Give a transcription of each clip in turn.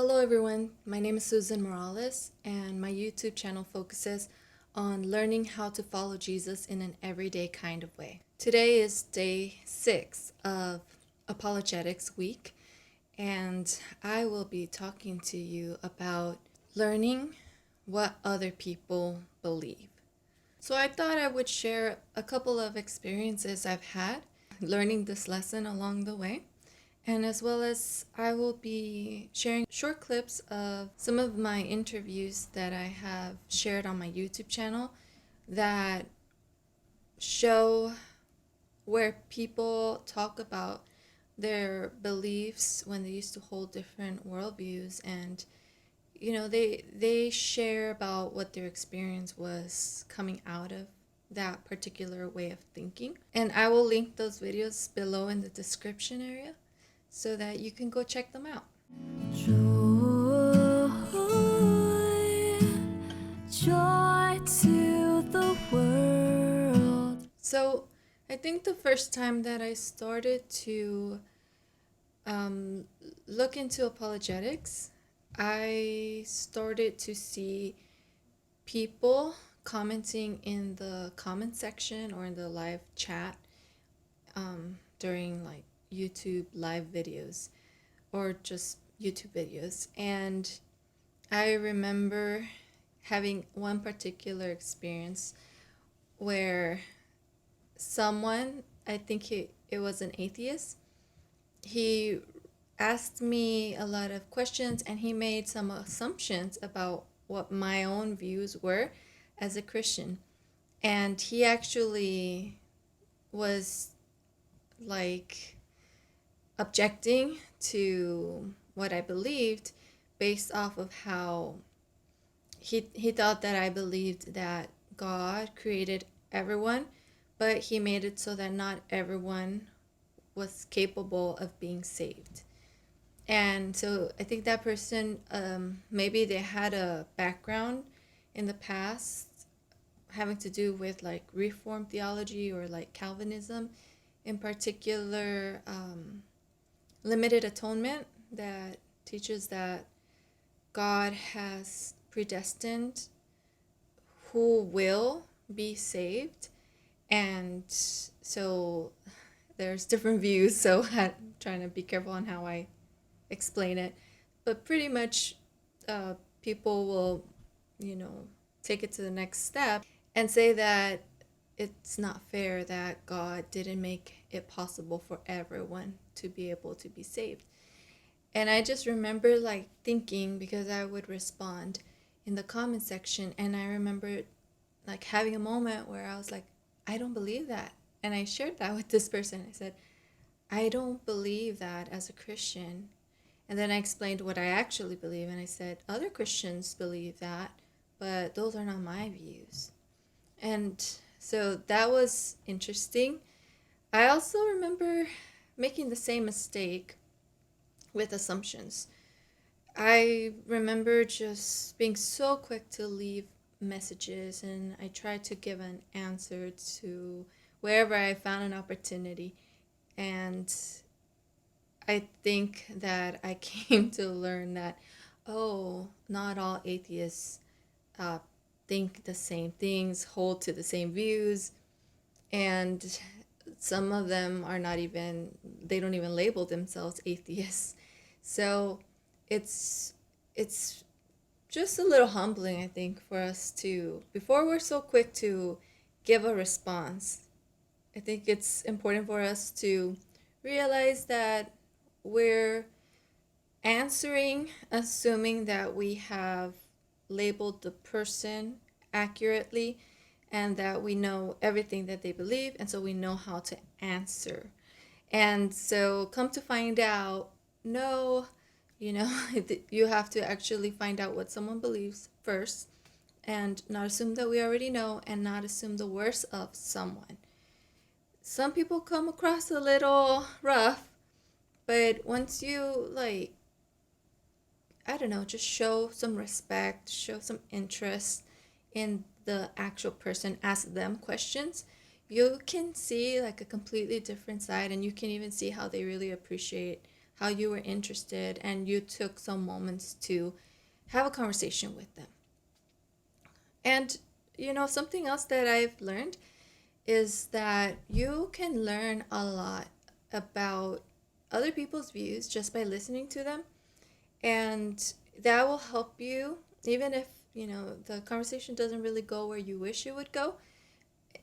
Hello everyone, my name is Susan Morales and my YouTube channel focuses on learning how to follow Jesus in an everyday kind of way. Today is day 6 of Apologetics Week and I will be talking to you about learning what other people believe. So I thought I would share a couple of experiences I've had learning this lesson along the way. And as well as I will be sharing short clips of some of my interviews that I have shared on my YouTube channel that show where people talk about their beliefs when they used to hold different worldviews, and they share about what their experience was coming out of that particular way of thinking. And I will link those videos below in the description area so that you can go check them out. Joy, joy to the world. So I think the first time that I started to look into apologetics, I started to see people commenting in the comment section or in the live chat during like YouTube live videos or just YouTube videos. And I remember having one particular experience where someone, I think it was an atheist, he asked me a lot of questions and he made some assumptions about what my own views were as a Christian. And he actually was like objecting to what I believed based off of how he thought that I believed that God created everyone, but he made it so that not everyone was capable of being saved. And so I think that person, maybe they had a background in the past having to do with like Reformed theology or like Calvinism, in particular limited atonement, that teaches that God has predestined who will be saved. And so there's different views, so I'm trying to be careful on how I explain it. But pretty much people will, take it to the next step and say that it's not fair that God didn't make it possible for everyone to be able to be saved. And I just remember like thinking, because I would respond in the comment section, and I remember like having a moment where I was like, I don't believe that. And I shared that with this person. I said, I don't believe that as a Christian. And then I explained what I actually believe, and I said, other Christians believe that, but those are not my views. And so that was interesting. I also remember making the same mistake with assumptions. I remember just being so quick to leave messages, and I tried to give an answer to wherever I found an opportunity. And I think that I came to learn that, not all atheists think the same things, hold to the same views, and some of them are not even, they don't even label themselves atheists. So it's just a little humbling, I think, for us to, before we're so quick to give a response, I think it's important for us to realize that we're answering assuming that we have labeled the person accurately and that we know everything that they believe, and so we know how to answer. And so come to find out, no, you have to actually find out what someone believes first and not assume that we already know, and not assume the worst of someone. Some people come across a little rough, but once you like, I don't know, just show some respect, show some interest in the actual person, ask them questions, you can see like a completely different side, and you can even see how they really appreciate how you were interested, and you took some moments to have a conversation with them. And, something else that I've learned is that you can learn a lot about other people's views just by listening to them. And that will help you, even if, the conversation doesn't really go where you wish it would go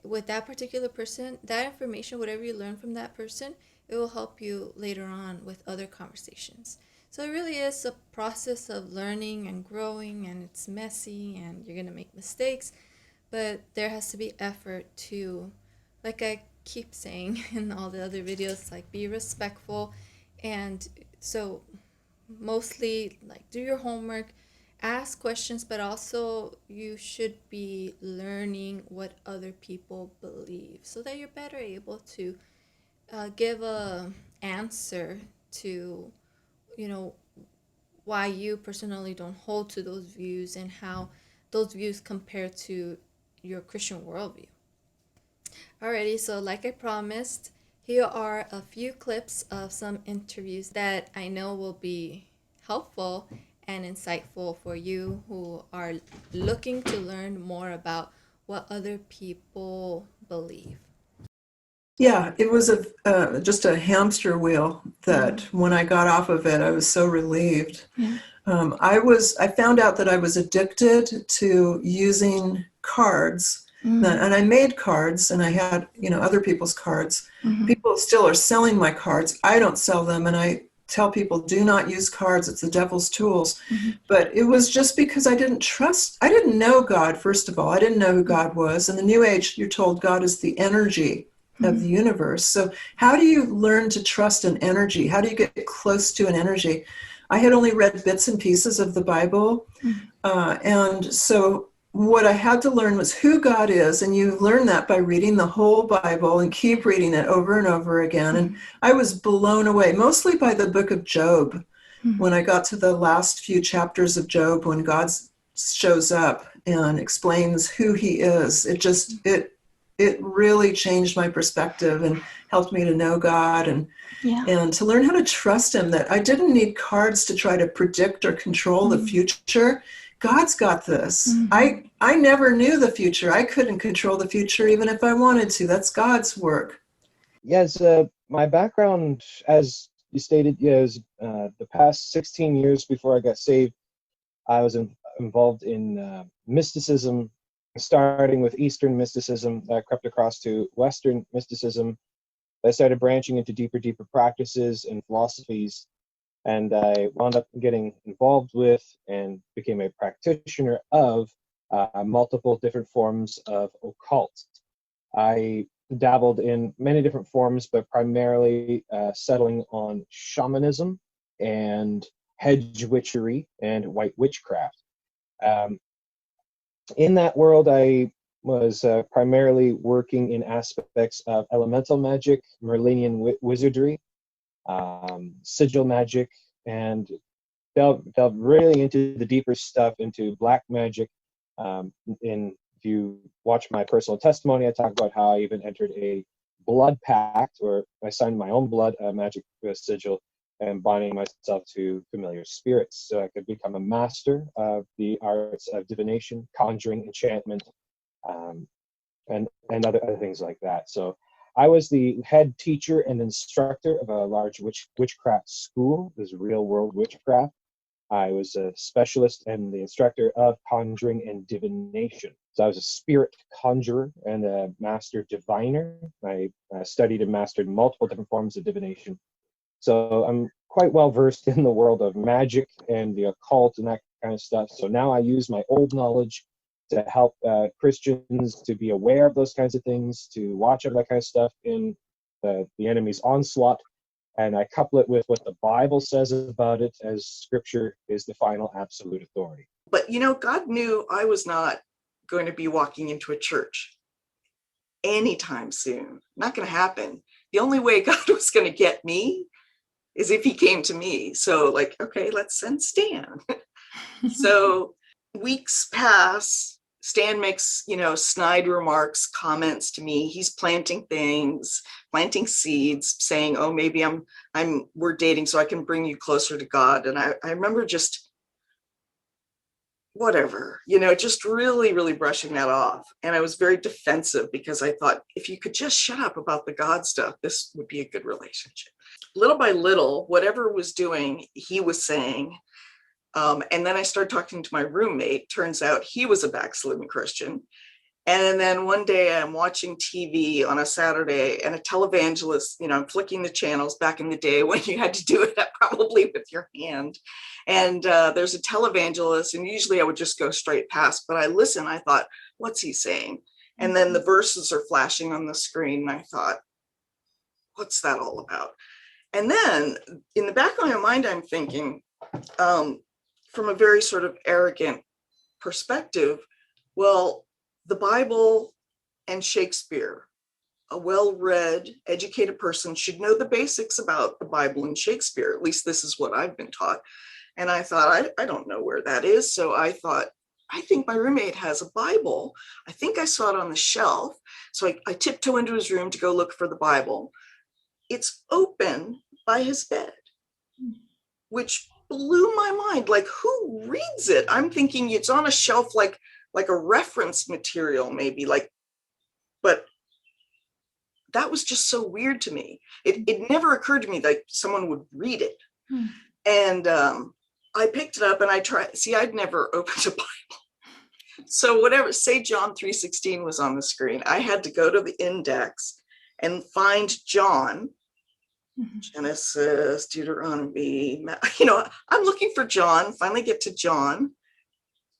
with that particular person. That information, whatever you learn from that person, it will help you later on with other conversations. So it really is a process of learning and growing, and it's messy and you're going to make mistakes, but there has to be effort to, like I keep saying in all the other videos, like, be respectful. And so mostly, like, do your homework, ask questions, but also you should be learning what other people believe so that you're better able to give a answer to, why you personally don't hold to those views and how those views compare to your Christian worldview. Alrighty, so like I promised, here are a few clips of some interviews that I know will be helpful and insightful for you who are looking to learn more about what other people believe. Yeah, it was just a hamster wheel that when I got off of it, I was so relieved. Yeah. I found out that I was addicted to using cards. And I made cards, and I had, other people's cards. People still are selling my cards. I don't sell them, and I tell people, do not use cards. It's the devil's tools. But it was just because I didn't know God, first of all. I didn't know who God was. In the New Age, you're told God is the energy of the universe. So how do you learn to trust an energy? How do you get close to an energy? I had only read bits and pieces of the Bible. And so what I had to learn was who God is. And you learn that by reading the whole Bible and keep reading it over and over again. And I was blown away, mostly by the book of Job. When I got to the last few chapters of Job, when God shows up and explains who he is, it really changed my perspective and helped me to know God and to learn how to trust him, that I didn't need cards to try to predict or control the future. God's got this. I never knew the future. I couldn't control the future even if I wanted to. That's God's work. Yes, my background, as you stated, is the past 16 years before I got saved, I was involved in mysticism, starting with Eastern mysticism that crept across to Western mysticism. I started branching into deeper practices and philosophies, and I wound up getting involved with and became a practitioner of multiple different forms of occult. I dabbled in many different forms, but primarily settling on shamanism and hedge witchery and white witchcraft. In that world, I was primarily working in aspects of elemental magic, Merlinian wizardry, sigil magic, and delved really into the deeper stuff, into black magic. If you watch my personal testimony, I talk about how I even entered a blood pact, where I signed my own blood magic sigil and binding myself to familiar spirits so I could become a master of the arts of divination, conjuring, enchantment, and other things like that. So I was the head teacher and instructor of a large witchcraft school. This real world witchcraft. I was a specialist and the instructor of conjuring and divination. So I was a spirit conjurer and a master diviner. I studied and mastered multiple different forms of divination. So I'm quite well versed in the world of magic and the occult and that kind of stuff. So now I use my old knowledge to help Christians to be aware of those kinds of things, to watch out for that kind of stuff in the enemy's onslaught. And I couple it with what the Bible says about it, as Scripture is the final absolute authority. But, God knew I was not going to be walking into a church anytime soon. Not going to happen. The only way God was going to get me is if he came to me. So okay, let's send Stan. So weeks pass, Stan makes, snide remarks, comments to me. He's planting things, planting seeds, saying, oh, maybe we're dating so I can bring you closer to God. And I remember just whatever, just really, really brushing that off. And I was very defensive because I thought, if you could just shut up about the God stuff, this would be a good relationship. Little by little, whatever was doing, he was saying. And then I started talking to my roommate. Turns out he was a backslidden Christian. And then one day I'm watching TV on a Saturday, and a televangelist, I'm flicking the channels back in the day when you had to do it probably with your hand. And there's a televangelist, and usually I would just go straight past, but I listened. I thought, what's he saying? And then the verses are flashing on the screen. And I thought, what's that all about? And then in the back of my mind, I'm thinking, from a very sort of arrogant perspective, well, the Bible and Shakespeare, a well-read, educated person should know the basics about the Bible and Shakespeare. At least this is what I've been taught. And I thought, I don't know where that is. So I thought, I think my roommate has a Bible. I think I saw it on the shelf. So I tiptoe into his room to go look for the Bible. It's open by his bed, which blew my mind. Like, who reads it? I'm thinking it's on a shelf, like a reference material, maybe, but that was just so weird to me. It never occurred to me that someone would read it. And I picked it up and I tried. See, I'd never opened a Bible. So whatever, say John 3:16 was on the screen, I had to go to the index and find John, Genesis, Deuteronomy, I'm looking for John, finally get to John.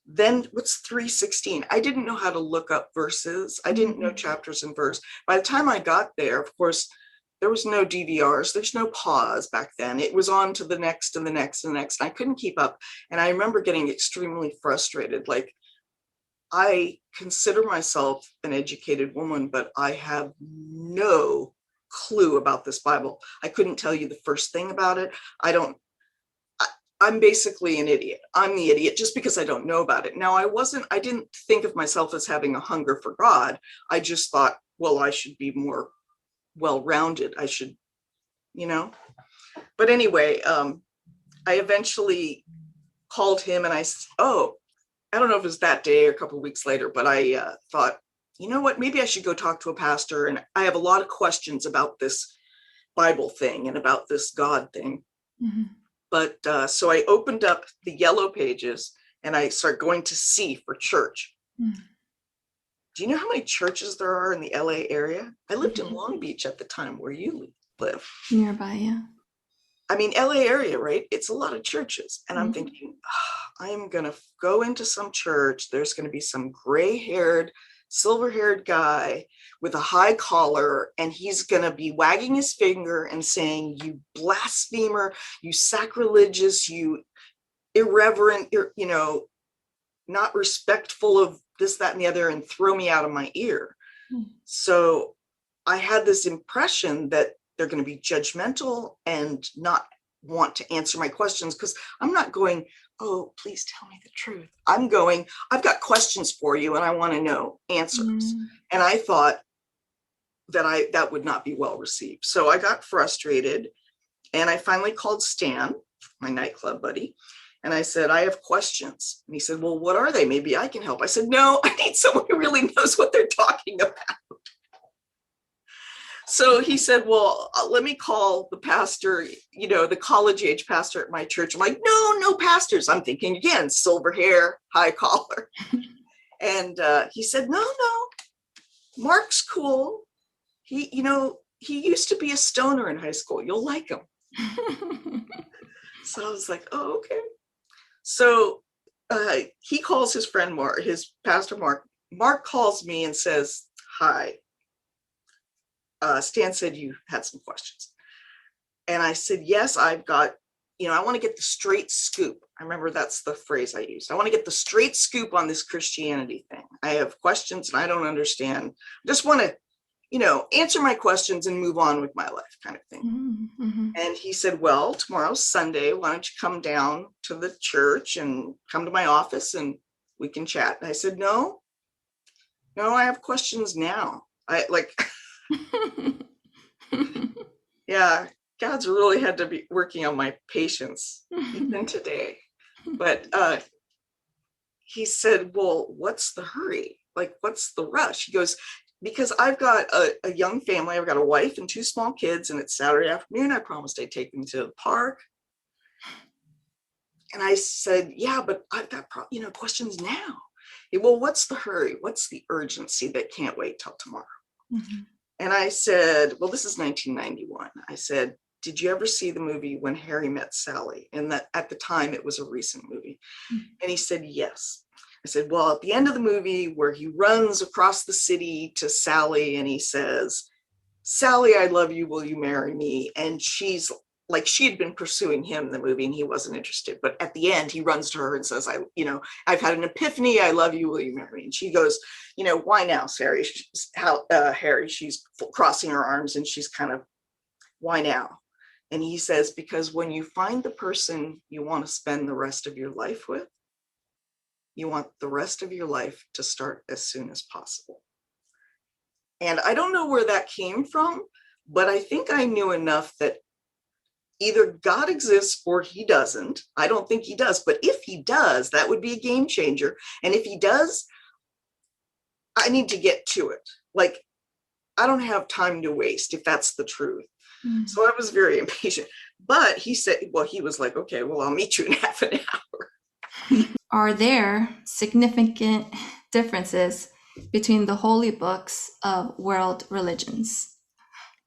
Then what's 3:16? I didn't know how to look up verses. I didn't know chapters and verse. By the time I got there, of course, there was no DVRs. There's no pause back then. It was on to the next and the next and the next. And I couldn't keep up. And I remember getting extremely frustrated. Like, I consider myself an educated woman, but I have no clue about this Bible. I couldn't tell you the first thing about it. I'm basically an idiot. I'm the idiot just because I don't know about it. Now, I didn't think of myself as having a hunger for God. I just thought, well, I should be more well-rounded. I should, But anyway, I eventually called him and I don't know if it was that day or a couple of weeks later, but I thought, you know what, maybe I should go talk to a pastor. And I have a lot of questions about this Bible thing and about this God thing. But so I opened up the yellow pages and I started going to see for church. Do you know how many churches there are in the LA area? I lived in Long Beach at the time where you live. Nearby, yeah. I mean, LA area, right? It's a lot of churches. And I'm thinking, I'm going to go into some church. There's going to be some gray-haired, silver-haired guy with a high collar, and he's going to be wagging his finger and saying, you blasphemer, you sacrilegious, you irreverent, not respectful of this, that, and the other, and throw me out of my ear. So I had this impression that they're going to be judgmental and not want to answer my questions, because I'm not going, oh, please tell me the truth. I'm going, I've got questions for you and I want to know answers. And I thought that would not be well received. So I got frustrated and I finally called Stan, my nightclub buddy, and I said, I have questions. And he said, well, what are they? Maybe I can help. I said, no, I need someone who really knows what they're talking about. So he said, well, let me call the pastor, the college age pastor at my church. I'm like, no pastors. I'm thinking again, silver hair, high collar. And he said, no, Mark's cool. He used to be a stoner in high school. You'll like him. So I was like, oh, okay. So he calls his friend Mark, his pastor Mark. Mark calls me and says, hi. Stan said you had some questions. And I said, yes, I've got, I want to get the straight scoop. I remember that's the phrase I used. I want to get the straight scoop on this Christianity thing. I have questions and I don't understand. I just want to, answer my questions and move on with my life, kind of thing. And he said, well, tomorrow's Sunday. Why don't you come down to the church and come to my office and we can chat? And I said, no, No, I have questions now. I like, yeah, God's really had to be working on my patience even today. But he said, well, what's the hurry? Like, what's the rush? He goes, because I've got a young family. I've got a wife and 2 small kids, and it's Saturday afternoon. I promised I'd take them to the park. And I said, yeah, but I've got, questions now. Well, what's the hurry? What's the urgency that can't wait till tomorrow? Mm-hmm. And I said, well, this is 1991. I said, did you ever see the movie When Harry Met Sally? And that at the time it was a recent movie. Mm-hmm. And he said, yes. I said, well, at the end of the movie where he runs across the city to Sally and he says, Sally, I love you. Will you marry me? And she's like, she had been pursuing him in the movie and he wasn't interested. But at the end, he runs to her and says, I've had an epiphany. I love you. Will you marry me? And she goes, why now, Harry? Harry, she's crossing her arms and she's kind of, why now? And he says, because when you find the person you want to spend the rest of your life with, you want the rest of your life to start as soon as possible. And I don't know where that came from, but I think I knew enough that either God exists or he doesn't. I don't think he does, but if he does, that would be a game changer. And if he does, I need to get to it. Like, I don't have time to waste if that's the truth. Mm-hmm. So I was very impatient, but he said, well, he was like, okay, well, I'll meet you in half an hour. Are there significant differences between the holy books of world religions?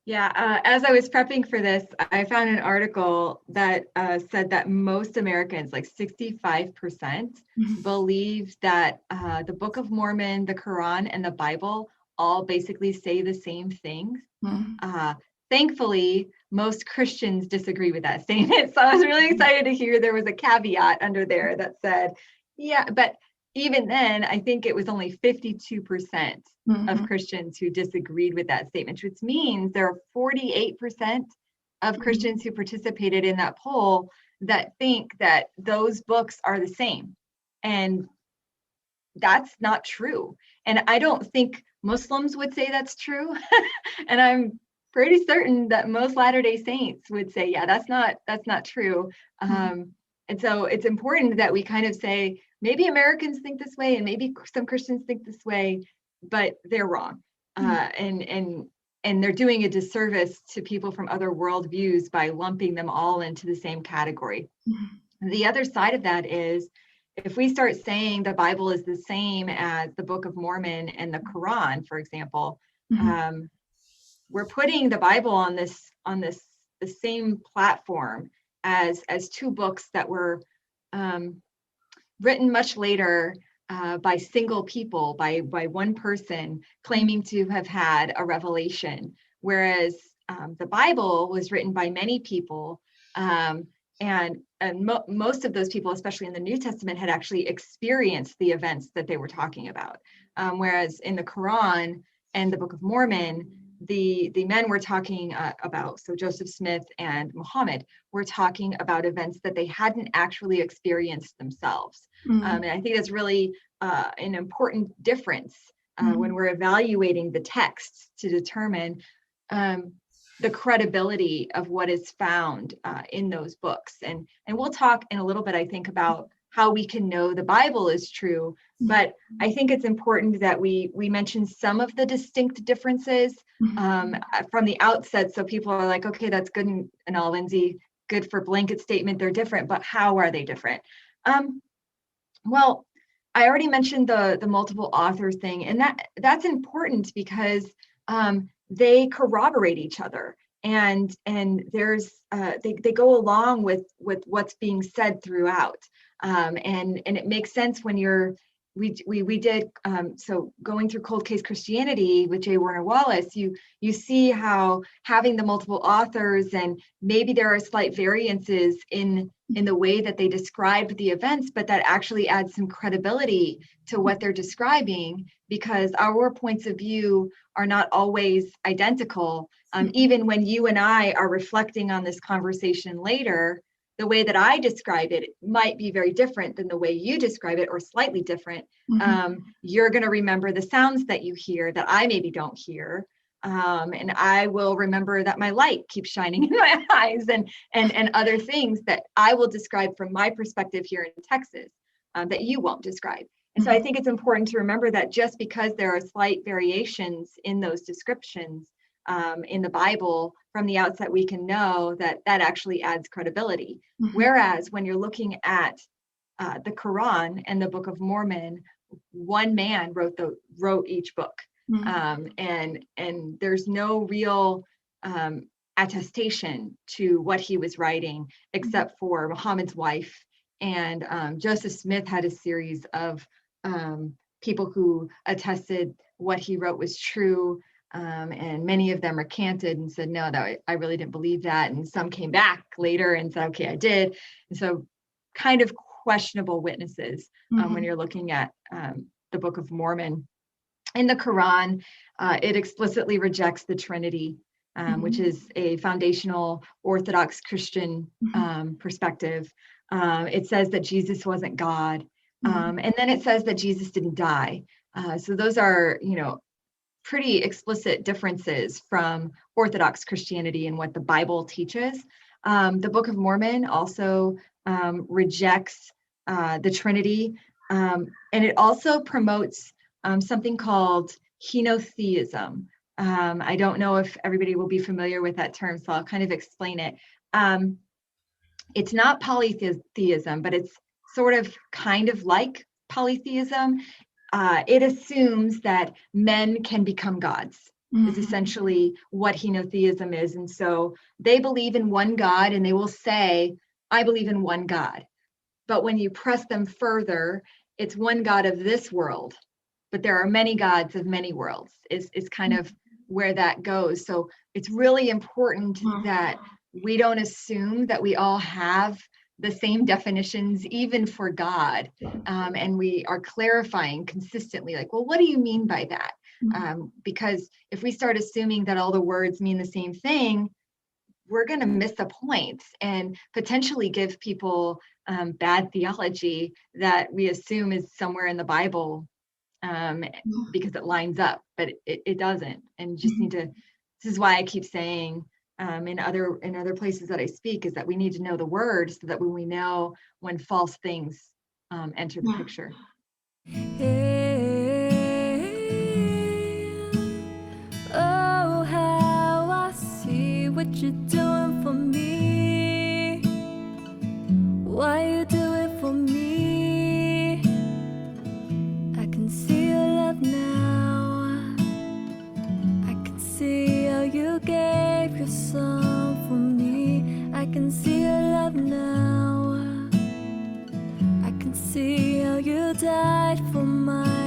Yeah, as I was prepping for this, I found an article that said that most Americans, like 65%, believe that the Book of Mormon, the Quran, and the Bible all basically say the same things. Thankfully, most Christians disagree with that statement. So I was really excited to hear there was a caveat under there that said, yeah, but even then, I think it was only 52% of Christians who disagreed with that statement, which means there are 48% of Christians who participated in that poll that think that those books are the same. And that's not true. And I don't think Muslims would say that's true. And I'm pretty certain that most Latter-day Saints would say, yeah, that's not true. And so it's important that we kind of say, maybe Americans think this way and maybe some Christians think this way, but they're wrong. And they're doing a disservice to people from other worldviews by lumping them all into the same category. The other side of that is, if we start saying the Bible is the same as the Book of Mormon and the Quran, for example, we're putting the Bible on the same platform as 2 books that were written much later by single people, by one person claiming to have had a revelation, whereas the Bible was written by many people, and most of those people, especially in the New Testament, had actually experienced the events that they were talking about, whereas in the Quran and the Book of Mormon, the men we're talking about, so Joseph Smith and Muhammad, were talking about events that they hadn't actually experienced themselves. And I think that's really an important difference when we're evaluating the text to determine the credibility of what is found in those books. And we'll talk in a little bit, I think, about how we can know the Bible is true. But I think it's important that we mention some of the distinct differences from the outset, so people are like, okay, that's good and all, Lindsey, good for blanket statement, they're different, but how are they different? Well, I already mentioned the multiple authors thing, and that's important because they corroborate each other, and there's they go along with what's being said throughout, and it makes sense when we did so going through Cold Case Christianity with J. Warner Wallace, you see how having the multiple authors, and maybe there are slight variances in the way that they describe the events, but that actually adds some credibility to what they're describing, because our points of view are not always identical. Even when you and I are reflecting on this conversation later, the way that I describe it might be very different than the way you describe it, or slightly different. You're going to remember the sounds that you hear that I maybe don't hear. And I will remember that my light keeps shining in my eyes, and other things that I will describe from my perspective here in Texas that you won't describe. And so I think it's important to remember that just because there are slight variations in those descriptions in the Bible, from the outset, we can know that that actually adds credibility. Whereas when you're looking at the Quran and the Book of Mormon, one man wrote each book. And there's no real attestation to what he was writing, except for Muhammad's wife. And Joseph Smith had a series of people who attested what he wrote was true. And many of them recanted and said, no, I really didn't believe that. And some came back later and said, okay, I did. And so kind of questionable witnesses when you're looking at the Book of Mormon. In the Quran, it explicitly rejects the Trinity, which is a foundational Orthodox Christian perspective. It says that Jesus wasn't God. And then it says that Jesus didn't die. So those are, pretty explicit differences from Orthodox Christianity and what the Bible teaches. The Book of Mormon also rejects the Trinity. And it also promotes something called henotheism. I don't know if everybody will be familiar with that term, so I'll kind of explain it. It's not polytheism, but it's sort of kind of like polytheism. It assumes that men can become gods, is essentially what henotheism is. And so they believe in one God, and they will say, I believe in one God. But when you press them further, it's one God of this world, but there are many gods of many worlds, is kind of where that goes. So it's really important that we don't assume that we all have the same definitions, even for God. And we are clarifying consistently, like, well, what do you mean by that? Because if we start assuming that all the words mean the same thing, we're going to miss a point and potentially give people bad theology that we assume is somewhere in the Bible because it lines up, but it doesn't. And just need to, this is why I keep saying, in other places that I speak, is that we need to know the word, so that when we know when false things enter the picture. Hey, oh, how I see what you're doing for me. Why you do it for me? I can see your love now. I can see how you gave your son for me. I can see your love now. I can see how you died for my